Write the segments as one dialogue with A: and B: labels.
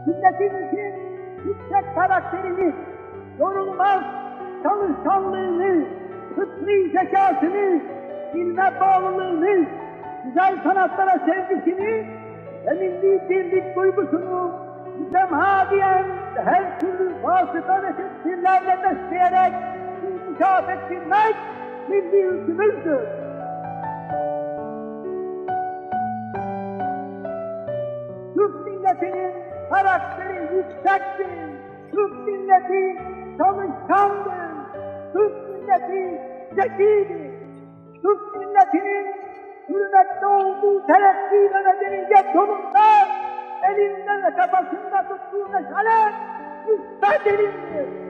A: milletimizin yüksek karakterini, yorulmaz çalışkanlığını, fıtri zekasını, ilme bağlılığını, güzel sanatlara sevgisini ve milli birlik duygusunu mütemadiyen her türlü vasıta ve tedbirlerle besleyerek inkişaf ettirmek milli yükümüzdür. Türk milletinin karakteri yüksektir. Türk milleti çalışkandır. Türk milleti zekidir. Türk milletinin hürmette olduğu terakki ve medeniyet yolunda elinde ve kafasında tuttuğu meşale müstehdelindir.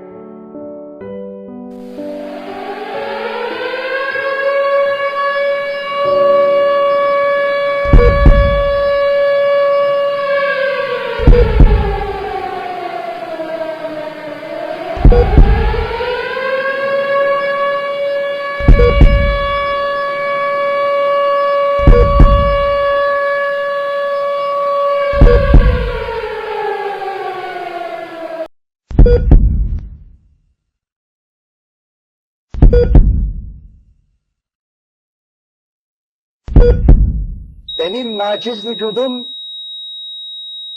B: Benim naciz vücudum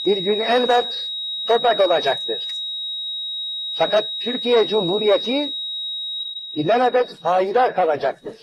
B: bir gün elbet toprak olacaktır. Fakat Türkiye Cumhuriyeti ilelebet payidar kalacaktır.